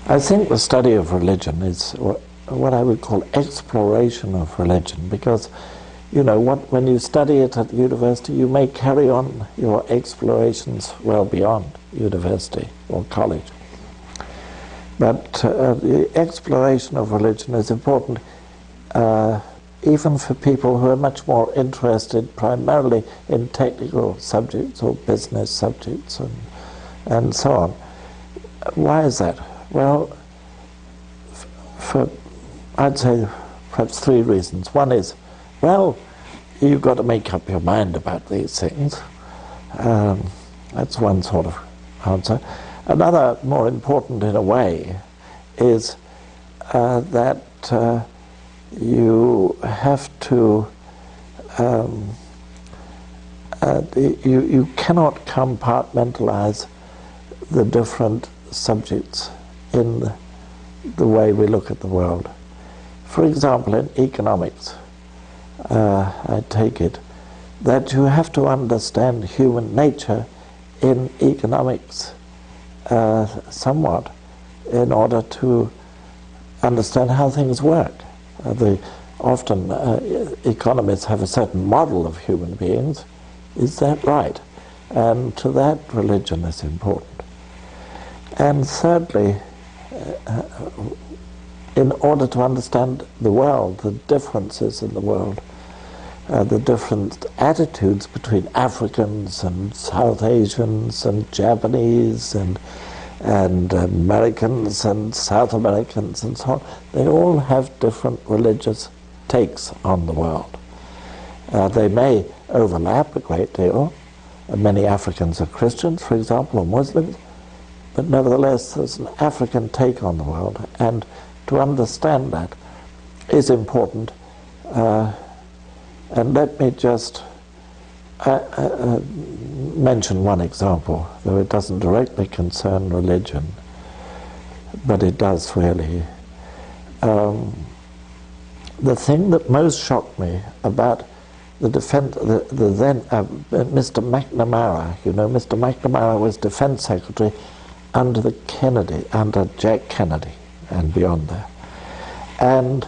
I think the study of religion is what I would call exploration of religion, because, you know, when you study it at the university, you may carry on your explorations well beyond university or college. But the exploration of religion is important even for people who are much more interested primarily in technical subjects or business subjects and so on. Why is that? Well, for I'd say perhaps three reasons. One is, well, you've got to make up your mind about these things. That's one sort of answer. Another, more important in a way, is that you have to, you cannot compartmentalize the different subjects in the way we look at the world. For example, in economics, I take it that you have to understand human nature in economics somewhat in order to understand how things work. Often economists have a certain model of human beings. Is that right? And to that, religion is important. And thirdly, in order to understand the world, the differences in the world, the different attitudes between Africans and South Asians and Japanese and Americans and South Americans and so on, they all have different religious takes on the world. They may overlap a great deal. Many Africans are Christians, for example, or Muslims, but nevertheless there's an African take on the world, and to understand that is important. And let me just mention one example, though it doesn't directly concern religion, but it does really. The thing that most shocked me about the then Mr. McNamara, you know, Mr. McNamara was Defense Secretary under Jack Kennedy and beyond there. And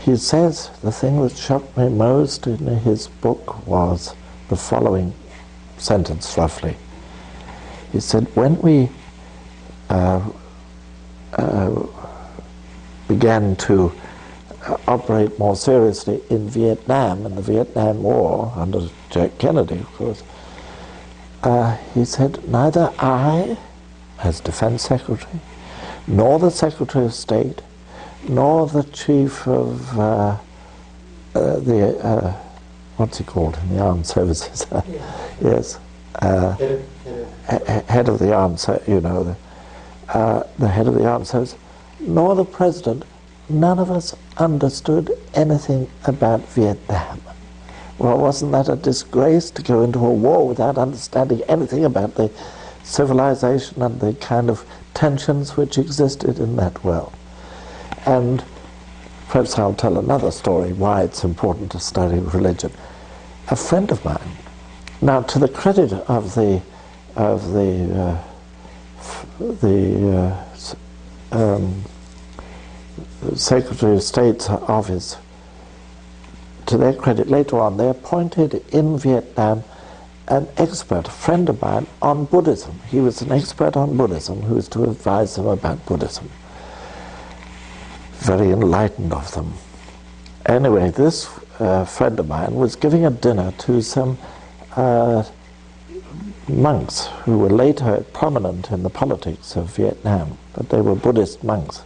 he says the thing that shocked me most in his book was the following sentence, roughly. He said, when we began to operate more seriously in Vietnam, in the Vietnam War, under Jack Kennedy, of course, he said, neither I, as Defense Secretary, nor the Secretary of State, nor the chief of what's he called in the armed services? Yes, head of the armed, you know, the head of the armed services, nor the president. None of us understood anything about Vietnam. Well, wasn't that a disgrace to go into a war without understanding anything about the civilization and the kind of tensions which existed in that world? And perhaps I'll tell another story why it's important to study religion. A friend of mine, now to the credit of the Secretary of State's office, to their credit, later on they appointed in Vietnam an expert, a friend of mine, on Buddhism. He was an expert on Buddhism who was to advise them about Buddhism. Very enlightened of them. Anyway, this friend of mine was giving a dinner to some monks who were later prominent in the politics of Vietnam, but they were Buddhist monks.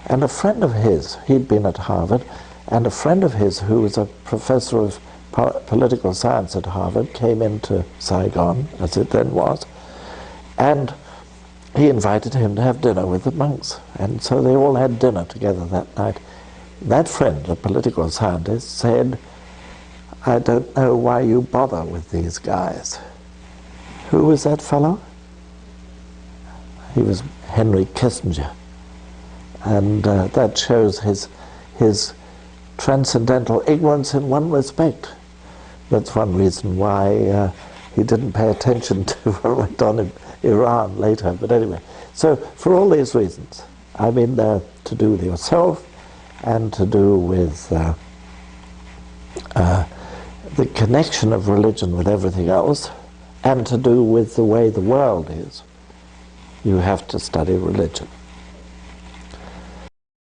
And a friend of his, he'd been at Harvard, and a friend of his who was a professor of political science at Harvard came into Saigon, as it then was, and he invited him to have dinner with the monks. And so they all had dinner together that night. That friend, a political scientist, said, I don't know why you bother with these guys. Who was that fellow? He was Henry Kissinger. And that shows his transcendental ignorance in one respect. That's one reason why he didn't pay attention to what went on Iran later, but anyway. So for all these reasons, I'm in there to do with yourself and to do with the connection of religion with everything else, and to do with the way the world is. You have to study religion.